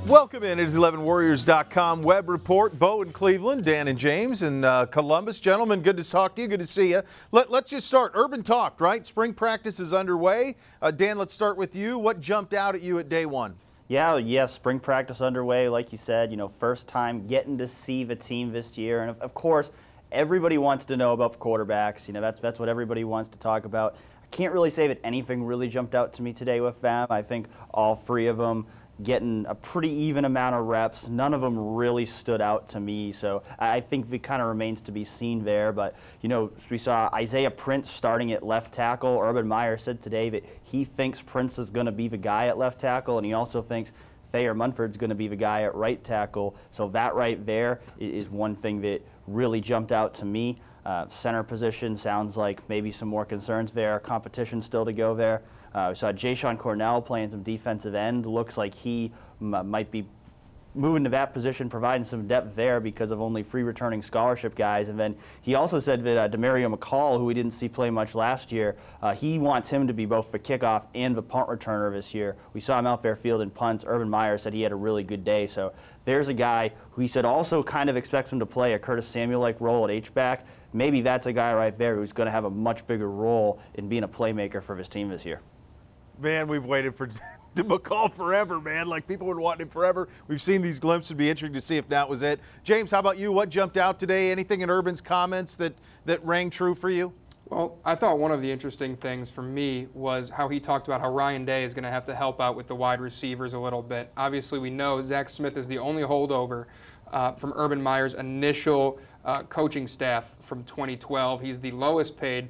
Welcome in. It is 11warriors.com web report. Beau in Cleveland, Dan and James in Columbus. Gentlemen, good to talk to you. Good to see you. Let's just start. Urban talk, right? Spring practice is underway. Dan, let's start with you. What jumped out at you at day one? Yeah, spring practice underway. Like you said, first time getting to see the team this year. And of course, everybody wants to know about the quarterbacks. That's what everybody wants to talk about. I can't really say that anything really jumped out to me today with them. I think all three of them getting a pretty even amount of reps. None of them really stood out to me, so I think it kind of remains to be seen there. But, we saw Isaiah Prince starting at left tackle. Urban Meyer said today that he thinks Prince is going to be the guy at left tackle, and he also thinks Thayer Munford's going to be the guy at right tackle. So that right there is one thing that really jumped out to me. Center position sounds like maybe some more concerns there. Competition still to go there. We saw Jayshon Cornell playing some defensive end. Looks like he might be moving to that position, providing some depth there because of only 3 returning scholarship guys. And then he also said that Demario McCall, who we didn't see play much last year, he wants him to be both the kickoff and the punt returner this year. We saw him out there fielding punts. Urban Meyer said he had a really good day. So there's a guy who he said also kind of expects him to play a Curtis Samuel-like role at H-back. Maybe that's a guy right there who's going to have a much bigger role in being a playmaker for his team this year. Man, we've waited for McCall forever, man. Like, people would want him forever. We've seen these glimpses. It'd be interesting to see if that was it. James, how about you? What jumped out today? Anything in Urban's comments that rang true for you? Well, I thought one of the interesting things for me was how he talked about how Ryan Day is going to have to help out with the wide receivers a little bit. Obviously, we know Zach Smith is the only holdover from Urban Meyer's initial coaching staff from 2012. He's the lowest paid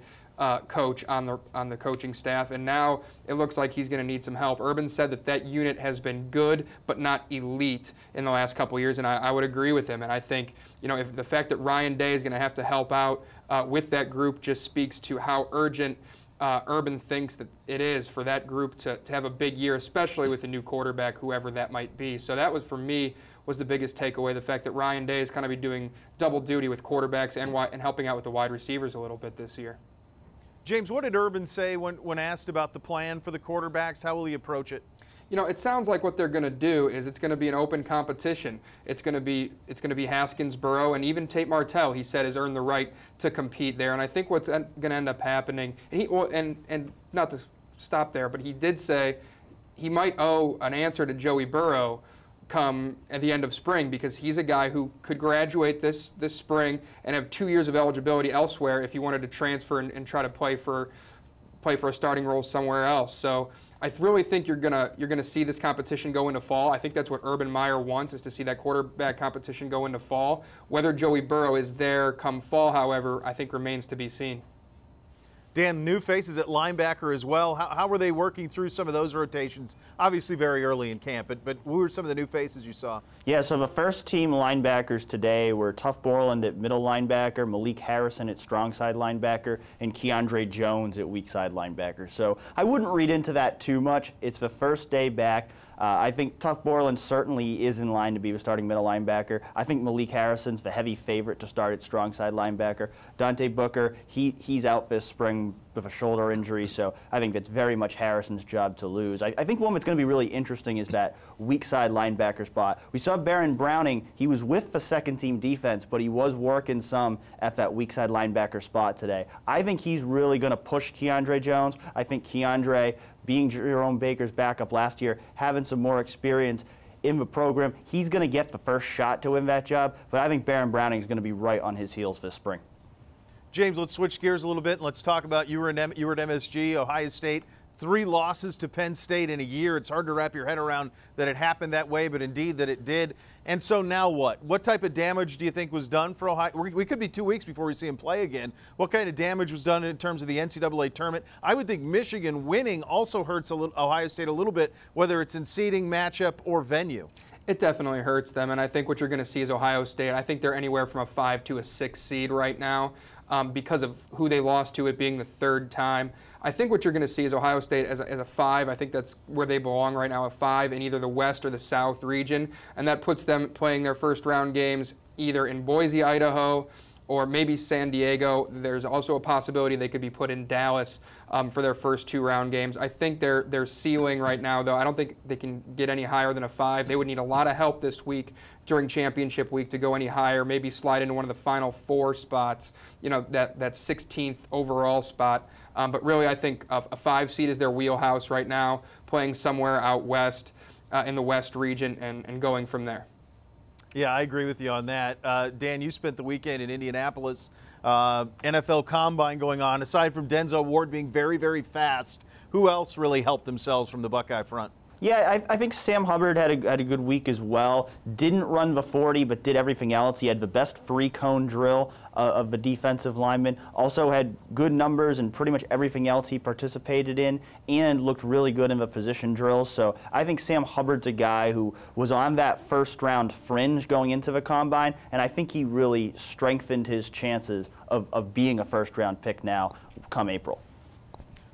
coach on the coaching staff, and now it looks like he's going to need some help. Urban said that unit has been good but not elite in the last couple of years, and I would agree with him. And I think if the fact that Ryan Day is going to have to help out with that group just speaks to how urgent Urban thinks that it is for that group to have a big year, especially with a new quarterback, whoever that might be. So that was, for me, was the biggest takeaway, the fact that Ryan Day is kind of be doing double duty with quarterbacks and helping out with the wide receivers a little bit this year. James, what did Urban say when asked about the plan for the quarterbacks? How will he approach it? It sounds like what they're going to do is it's going to be an open competition. It's going to be Haskins, Burrow, and even Tate Martell, he said, has earned the right to compete there. And I think what's going to end up happening, and not to stop there, but he did say he might owe an answer to Joey Burrow come at the end of spring, because he's a guy who could graduate this spring and have 2 years of eligibility elsewhere if he wanted to transfer and try to play for a starting role somewhere else. So I really think you're gonna see this competition go into fall. I think that's what Urban Meyer wants, is to see that quarterback competition go into fall. Whether Joey Burrow is there come fall, however, I think remains to be seen. Dan, new faces at linebacker as well. How were they working through some of those rotations? Obviously very early in camp, but who were some of the new faces you saw? Yeah, so the first team linebackers today were Tuff Borland at middle linebacker, Malik Harrison at strong side linebacker, and Keandre Jones at weak side linebacker. So I wouldn't read into that too much. It's the first day back. I think Tuff Borland certainly is in line to be the starting middle linebacker. I think Malik Harrison's the heavy favorite to start at strong side linebacker. Dante Booker, he's out this spring with a shoulder injury, so I think that's very much Harrison's job to lose. I think one that's going to be really interesting is that weak side linebacker spot. We saw Baron Browning, he was with the second team defense, but he was working some at that weak side linebacker spot today. I think he's really going to push Keandre Jones. I think Keandre, being Jerome Baker's backup last year, having some more experience in the program, he's going to get the first shot to win that job, but I think Baron Browning is going to be right on his heels this spring. James, let's switch gears a little bit and let's talk about you were at MSG, Ohio State. 3 losses to Penn State in a year. It's hard to wrap your head around that it happened that way, but indeed that it did. And so now what? What type of damage do you think was done for Ohio? We could be 2 weeks before we see him play again. What kind of damage was done in terms of the NCAA tournament? I would think Michigan winning also hurts Ohio State a little bit, whether it's in seeding, matchup, or venue. It definitely hurts them, and I think what you're going to see is Ohio State. I think they're anywhere from a 5 to a 6 seed right now because of who they lost to, it being the 3rd time. I think what you're going to see is Ohio State as a 5. I think that's where they belong right now, a 5 in either the West or the South region, and that puts them playing their first round games either in Boise, Idaho, or maybe San Diego. There's also a possibility they could be put in Dallas for their first 2 round games. I think their ceiling right now, though, I don't think they can get any higher than a 5. They would need a lot of help this week during championship week to go any higher, maybe slide into one of the final 4 spots, you know, that 16th overall spot. But really, I think a 5 seed is their wheelhouse right now, playing somewhere out west in the West region and going from there. Yeah, I agree with you on that. Dan, you spent the weekend in Indianapolis. NFL Combine going on. Aside from Denzel Ward being very, very fast, who else really helped themselves from the Buckeye front? Yeah, I think Sam Hubbard had a good week as well. Didn't run the 40, but did everything else. He had the best free cone drill of the defensive lineman. Also had good numbers in pretty much everything else he participated in, and looked really good in the position drills. So I think Sam Hubbard's a guy who was on that first-round fringe going into the Combine, and I think he really strengthened his chances of being a first-round pick now come April.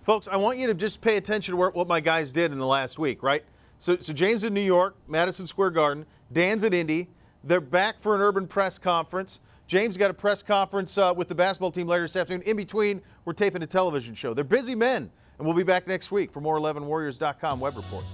Folks, I want you to just pay attention to what my guys did in the last week, right? So James in New York, Madison Square Garden. Dan's in Indy. They're back for an Urban press conference. James got a press conference with the basketball team later this afternoon. In between, we're taping a television show. They're busy men, and we'll be back next week for more 11warriors.com web report.